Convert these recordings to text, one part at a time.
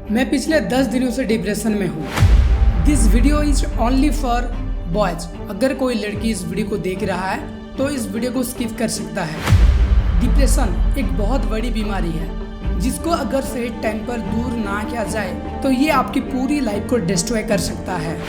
मैं पिछले 10 दिनों से डिप्रेशन में हूँ। This video is only for boys. अगर कोई लड़की इस वीडियो को देख रहा है तो इस वीडियो को स्किप कर सकता है। डिप्रेशन एक बहुत बड़ी बीमारी है जिसको अगर सही टाइम पर दूर ना किया जाए तो ये आपकी पूरी लाइफ को डिस्ट्रॉय कर सकता है।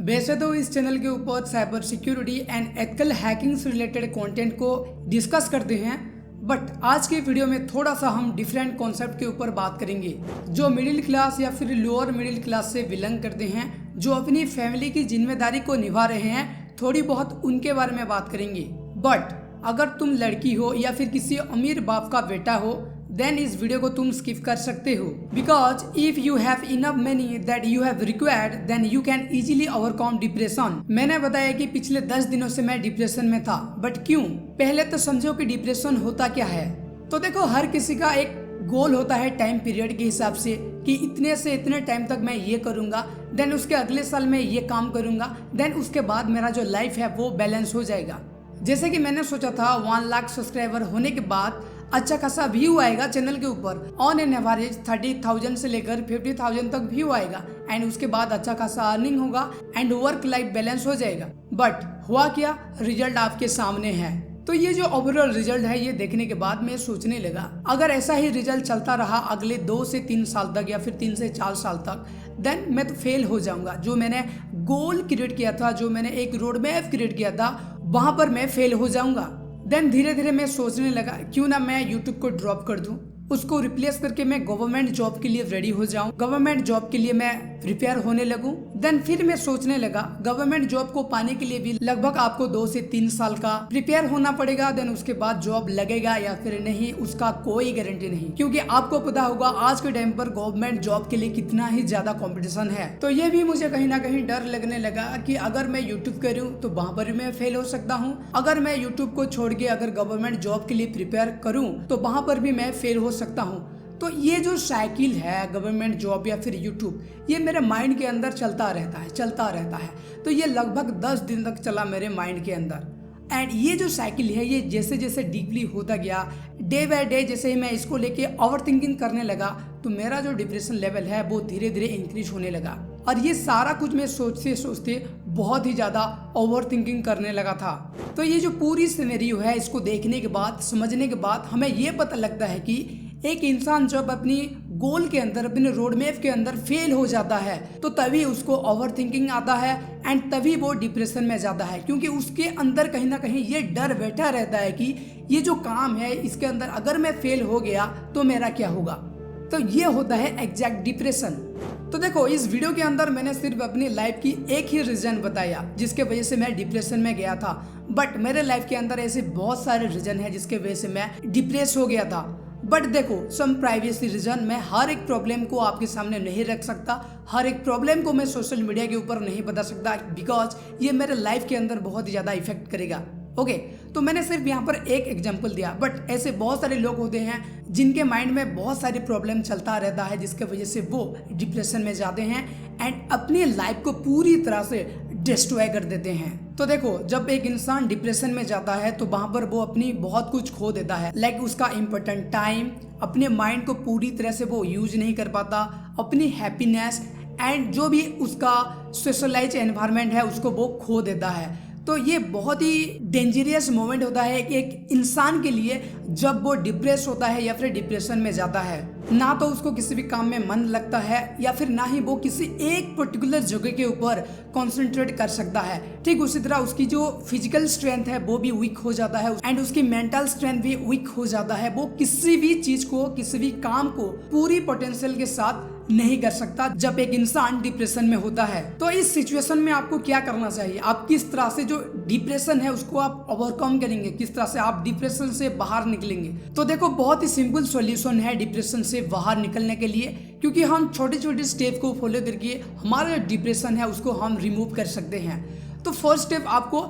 वैसे तो इस चैनल के ऊपर cyber security and ethical hacking से रिलेटेड कंटेंट को डिस्कस करते हैं, बट आज के वीडियो में थोड़ा सा हम डिफरेंट कॉन्सेप्ट के ऊपर बात करेंगे। जो मिडिल क्लास या फिर लोअर मिडिल क्लास से बिलोंग करते हैं, जो अपनी फैमिली की जिम्मेदारी को निभा रहे हैं, थोड़ी बहुत उनके बारे में बात करेंगे। बट अगर तुम लड़की हो या फिर किसी अमीर बाप का बेटा हो देन इस वीडियो को तुम स्किप कर सकते हो, because if you have enough money that you have required then you can easily overcome depression. मैंने बताया कि पिछले 10 दिनों से मैं डिप्रेशन में था, बट क्यों? पहले तो समझो कि डिप्रेशन होता क्या है। तो देखो, हर किसी का एक गोल होता है टाइम पीरियड के हिसाब से कि इतने से इतने टाइम तक मैं ये करूंगा, देन उसके अगले साल मैं ये काम करूंगा, देन उसके बाद मेरा जो लाइफ है वो बैलेंस हो जाएगा। जैसे कि मैंने सोचा था 1 लाख सब्सक्राइबर होने के बाद अच्छा खासा व्यू आएगा चैनल के ऊपर, ऑन एन एवरेज 30,000 से लेकर 50,000 तक व्यू आएगा, एंड उसके बाद अच्छा खासा अर्निंग होगा एंड वर्क लाइफ बैलेंस हो जाएगा। बट हुआ क्या? रिजल्ट आपके सामने है। तो ये जो ओवरऑल रिजल्ट है ये देखने के बाद मैं सोचने लगा, अगर ऐसा ही रिजल्ट चलता रहा अगले 2 से 3 साल तक या फिर 3 से 4 साल तक, देन मैं तो फेल हो जाऊंगा। जो मैंने गोल क्रिएट किया था, जो मैंने एक रोड मैप क्रिएट किया था, वहां पर मैं फेल हो जाऊंगा। देन धीरे धीरे मैं सोचने लगा क्यों ना मैं यूट्यूब को ड्रॉप कर दूं, उसको रिप्लेस करके मैं गवर्नमेंट जॉब के लिए रेडी हो जाऊं, गवर्नमेंट जॉब के लिए मैं प्रिपेयर होने लगूं। देन फिर मैं सोचने लगा गवर्नमेंट जॉब को पाने के लिए भी लगभग आपको 2 से 3 साल का प्रिपेयर होना पड़ेगा। देन उसके बाद जॉब लगेगा या फिर नहीं, उसका कोई गारंटी नहीं, क्योंकि आपको पता होगा आज के टाइम पर गवर्नमेंट जॉब के लिए कितना ही ज्यादा कॉम्पिटिशन है। तो ये भी मुझे कहीं ना कहीं डर लगने लगा कि अगर मैं यूट्यूब करूँ तो वहां पर भी मैं फेल हो सकता हूँ, अगर मैं यूट्यूब को छोड़ के अगर गवर्नमेंट जॉब के लिए प्रिपेयर करूँ तो वहां पर भी मैं फेल हो सकता हूँ। तो ये जो साइकिल है गवर्नमेंट जॉब या फिर यूट्यूब, ये मेरे माइंड के अंदर चलता रहता है। तो ये लगभग 10 दिन तक चला मेरे माइंड के अंदर, एंड ये जो साइकिल है ये जैसे जैसे डीपली होता गया, डे बाय डे जैसे ही मैं इसको लेके ओवर थिंकिंग करने लगा तो मेरा जो डिप्रेशन लेवल है वो धीरे धीरे इंक्रीज होने लगा। और ये सारा कुछ मैं सोचते सोचते बहुत ही ज़्यादा ओवर थिंकिंग करने लगा था। तो ये जो पूरी सिनेरियो है इसको देखने के बाद, समझने के बाद हमें ये पता लगता है कि एक इंसान जब अपनी गोल के अंदर, अपने रोड मैप के अंदर फेल हो जाता है तो तभी उसको ओवर थिंकिंग आता है एंड तभी वो डिप्रेशन में जाता है, क्योंकि उसके अंदर कहीं ना कहीं ये डर बैठा रहता है कि ये जो काम है इसके अंदर अगर मैं फेल हो गया तो मेरा क्या होगा। तो ये होता है एग्जैक्ट डिप्रेशन। तो देखो, इस वीडियो के अंदर मैंने सिर्फ अपनी लाइफ की एक ही रीजन बताया जिसके वजह से मैं डिप्रेशन में गया था, बट मेरे लाइफ के अंदर ऐसे बहुत सारे रीजन है जिसके वजह से मैं डिप्रेस हो गया था। बट देखो, सम प्राइवेसी रीजन, मैं हर एक प्रॉब्लम को आपके सामने नहीं रख सकता, हर एक प्रॉब्लम को मैं सोशल मीडिया के ऊपर नहीं बता सकता, बिकॉज ये मेरे लाइफ के अंदर बहुत ही ज़्यादा इफेक्ट करेगा। ओके, तो मैंने सिर्फ यहाँ पर एक एग्जांपल दिया, बट ऐसे बहुत सारे लोग होते हैं जिनके माइंड में बहुत सारी प्रॉब्लम चलता रहता है जिसके वजह से वो डिप्रेशन में जाते हैं एंड अपनी लाइफ को पूरी तरह से डिस्ट्रॉय कर देते हैं। तो देखो, जब एक इंसान डिप्रेशन में जाता है तो वहां पर वो अपनी बहुत कुछ खो देता है, लाइक उसका इम्पोर्टेंट टाइम, अपने माइंड को पूरी तरह से वो यूज नहीं कर पाता, अपनी हैप्पीनेस एंड जो भी उसका सोशलाइज एनवायरनमेंट है उसको वो खो देता है। तो ये बहुत ही डेंजरियस मोमेंट होता है एक इंसान के लिए जब वो डिप्रेस होता है या फिर डिप्रेशन में जाता है। ना तो उसको किसी भी काम में मन लगता है या फिर ना ही वो किसी एक पर्टिकुलर जगह के ऊपर कंसंट्रेट कर सकता है। ठीक उसी तरह उसकी जो फिजिकल स्ट्रेंथ है वो भी वीक हो जाता है एंड उसकी मेंटल स्ट्रेंथ भी वीक हो जाता है। वो किसी भी चीज को, किसी भी काम को पूरी पोटेंशियल के साथ नहीं कर सकता जब एक इंसान डिप्रेशन में होता है। तो इस सिचुएशन में आपको क्या करना चाहिए? आप किस तरह से जो डिप्रेशन है उसको आप ओवरकम करेंगे, किस तरह से आप डिप्रेशन से बाहर निकलेंगे? तो देखो, बहुत ही सिंपल सॉल्यूशन है डिप्रेशन से बाहर निकलने के लिए, क्योंकि हम छोटे छोटे स्टेप को फॉलो करके हमारा डिप्रेशन है उसको हम रिमूव कर सकते हैं। तो फर्स्ट स्टेप, आपको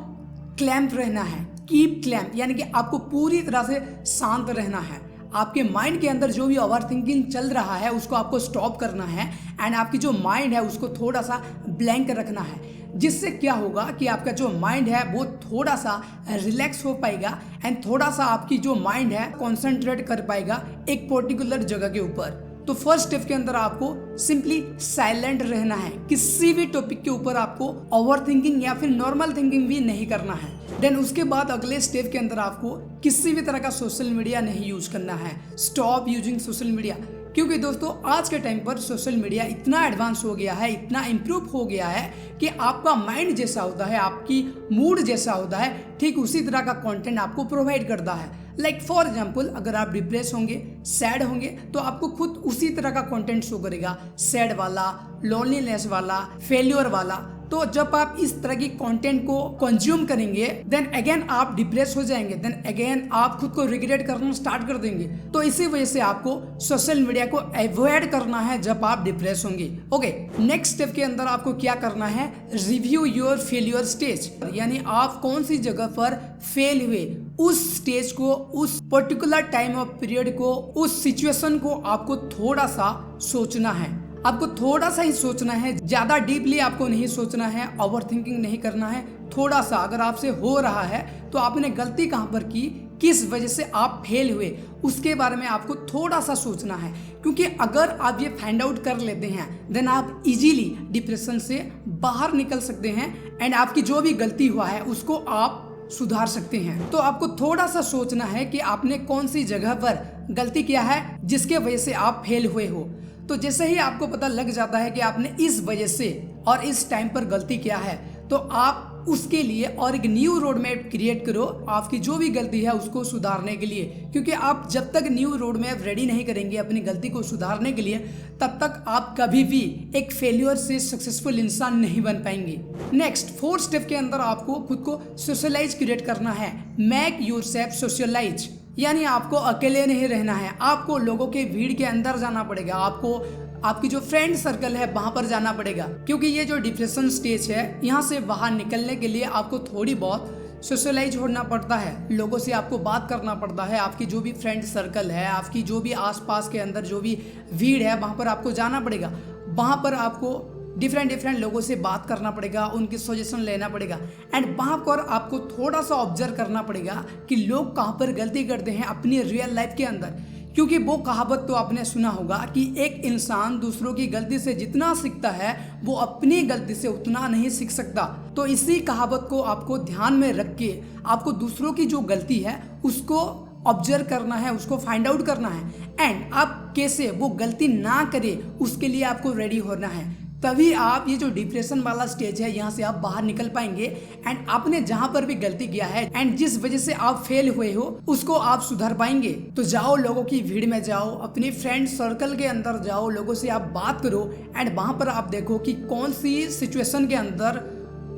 क्लैम्प रहना है, कीप क्लैम्प, यानी कि आपको पूरी तरह से शांत रहना है। आपके माइंड के अंदर जो भी ओवर थिंकिंग चल रहा है उसको आपको स्टॉप करना है एंड आपकी जो माइंड है उसको थोड़ा सा ब्लैंक रखना है। जिससे क्या होगा कि आपका जो माइंड है वो थोड़ा सा रिलैक्स हो पाएगा एंड थोड़ा सा आपकी जो माइंड है कॉन्सेंट्रेट कर पाएगा एक पर्टिकुलर जगह के ऊपर। तो फर्स्ट स्टेप के अंदर आपको सिंपली साइलेंट रहना है, किसी भी टॉपिक के ऊपर आपको ओवर थिंकिंग या फिर नॉर्मल थिंकिंग भी नहीं करना है। देन उसके बाद अगले स्टेप के अंदर आपको किसी भी तरह का सोशल मीडिया नहीं यूज करना है। स्टॉप यूजिंग सोशल मीडिया, क्योंकि दोस्तों आज के टाइम पर सोशल मीडिया इतना एडवांस हो गया है, इतना इम्प्रूव हो गया है कि आपका माइंड जैसा होता है, आपकी मूड जैसा होता है, ठीक उसी तरह का कंटेंट आपको प्रोवाइड करता है। लाइक फॉर एग्जाम्पल, अगर आप डिप्रेस होंगे, सैड होंगे, तो आपको खुद उसी तरह का कंटेंट शो करेगा, सैड वाला, लोनलीनेस वाला, फेल्योर वाला। तो जब आप इस तरह की कंटेंट को कंज्यूम करेंगे देन अगेन आप डिप्रेस हो जाएंगे, देन अगेन आप खुद को रिग्रेट करना स्टार्ट कर देंगे। तो इसी वजह से आपको सोशल मीडिया को अवॉइड करना है जब आप डिप्रेस होंगे। ओके, नेक्स्ट स्टेप के अंदर आपको क्या करना है, रिव्यू योर फेलियर स्टेज, यानी आप कौन सी जगह पर फेल हुए, उस स्टेज को, उस पर्टिकुलर टाइम ऑफ पीरियड को, उस सिचुएशन को आपको थोड़ा सा सोचना है। आपको थोड़ा सा ही सोचना है, ज्यादा डीपली आपको नहीं सोचना है, ओवर थिंकिंग नहीं करना है। थोड़ा सा अगर आपसे हो रहा है तो आपने गलती कहाँ पर की, किस वजह से आप फेल हुए, उसके बारे में आपको थोड़ा सा सोचना है। क्योंकि अगर आप ये फाइंड आउट कर लेते हैं देन आप इजीली डिप्रेशन से बाहर निकल सकते हैं एंड आपकी जो भी गलती हुआ है उसको आप सुधार सकते हैं। तो आपको थोड़ा सा सोचना है कि आपने कौन सी जगह पर गलती किया है जिसके वजह से आप फेल हुए हो। तो जैसे ही आपको पता लग जाता है कि आपने इस वजह से और इस टाइम पर गलती किया है, तो आप उसके लिए और एक न्यू रोड मैप क्रिएट करो आपकी जो भी गलती है उसको सुधारने के लिए। क्योंकि आप जब तक न्यू रोड मैप रेडी नहीं करेंगे अपनी गलती को सुधारने के लिए, तब तक आप कभी भी एक फेल्योर से सक्सेसफुल इंसान नहीं बन पाएंगे। नेक्स्ट, फोर्थ स्टेप के अंदर आपको खुद को सोशलाइज क्रिएट करना है। मेक योरसेल्फ सोशलाइज, यानी आपको अकेले नहीं रहना है, आपको लोगों के भीड़ के अंदर जाना पड़ेगा, आपको आपकी जो फ्रेंड सर्कल है वहां पर जाना पड़ेगा। क्योंकि ये जो डिप्रेशन स्टेज है, यहाँ से बाहर निकलने के लिए आपको थोड़ी बहुत सोशलाइज होना पड़ता है, लोगों से आपको बात करना पड़ता है। आपकी जो भी फ्रेंड सर्कल है, आपकी जो भी आसपास के अंदर जो भी भीड़ है, वहां पर आपको जाना पड़ेगा। वहां पर आपको डिफरेंट लोगों से बात करना पड़ेगा, उनकी सजेशन लेना पड़ेगा एंड वहाँ पर आपको थोड़ा सा ऑब्जर्व करना पड़ेगा कि लोग कहाँ पर गलती करते हैं अपनी रियल लाइफ के अंदर। क्योंकि वो कहावत तो आपने सुना होगा कि एक इंसान दूसरों की गलती से जितना सीखता है वो अपनी गलती से उतना नहीं सीख सकता। तो इसी कहावत को आपको ध्यान में रख के आपको दूसरों की जो गलती है उसको ऑब्जर्व करना है, उसको फाइंड आउट करना है एंड आप कैसे वो गलती ना करे उसके लिए आपको रेडी होना है। तभी आप ये जो डिप्रेशन वाला स्टेज है यहाँ से आप बाहर निकल पाएंगे एंड आपने जहाँ पर भी गलती किया है एंड जिस वजह से आप फेल हुए हो उसको आप सुधार पाएंगे। तो जाओ, लोगों की भीड़ में जाओ, अपनी फ्रेंड सर्कल के अंदर जाओ, लोगों से आप बात करो एंड वहाँ पर आप देखो कि कौन सी सिचुएशन के अंदर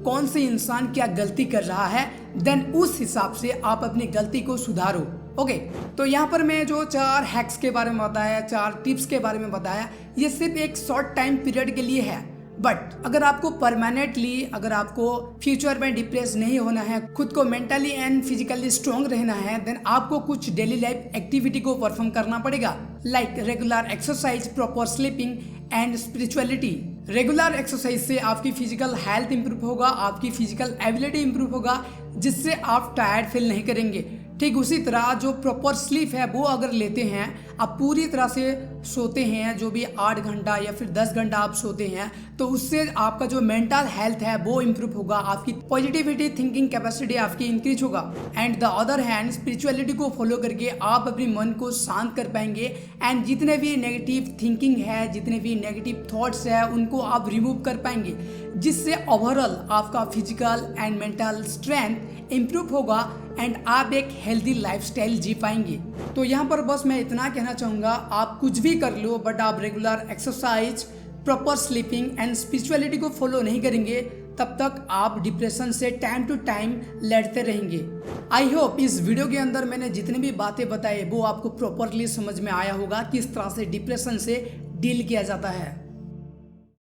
कौन सी इंसान क्या गलती कर रहा है, देन उस हिसाब से आप अपनी गलती को सुधारो। ओके, तो यहाँ पर मैं जो 4 हैक्स के बारे में बताया, 4 टिप्स के बारे में बताया, ये सिर्फ एक शॉर्ट टाइम पीरियड के लिए है। बट अगर आपको परमानेंटली, अगर आपको फ्यूचर में डिप्रेस नहीं होना है, खुद को मेंटली एंड फिजिकली स्ट्रॉन्ग रहना है, देन आपको कुछ डेली लाइफ एक्टिविटी को परफॉर्म करना पड़ेगा। Like regular exercise, proper sleeping and spirituality. Regular exercise से आपकी फिजिकल हेल्थ इंप्रूव होगा, आपकी फिजिकल एबिलिटी इंप्रूव होगा, जिससे आप टायर्ड फील नहीं करेंगे। ठीक उसी तरह जो प्रॉपर स्लीप है वो अगर लेते हैं, आप पूरी तरह से सोते हैं, जो भी 8 घंटा या फिर 10 घंटा आप सोते हैं, तो उससे आपका जो मेंटल हेल्थ है वो इम्प्रूव होगा, आपकी पॉजिटिविटी थिंकिंग कैपेसिटी आपकी इंक्रीज होगा। And the other hand, spirituality को फॉलो करके आप अपने मन को शांत कर पाएंगे एंड जितने भी नेगेटिव थिंकिंग है, जितने भी नेगेटिव थॉट्स है, उनको आप रिमूव कर पाएंगे, जिससे ओवरऑल आपका physical and mental strength improve होगा एंड आप एक हेल्दी लाइफस्टाइल जी पाएंगे। तो यहाँ पर बस मैं इतना कहना चाहूँगा, आप कुछ भी कर लो बट आप regular exercise, proper sleeping and spirituality को फॉलो नहीं करेंगे, तब तक आप डिप्रेशन से टाइम टू टाइम लड़ते रहेंगे। आई होप इस वीडियो के अंदर मैंने जितनी भी बातें बताई वो आपको प्रॉपरली समझ में आया होगा, किस तरह से डिप्रेशन से डील किया जाता है।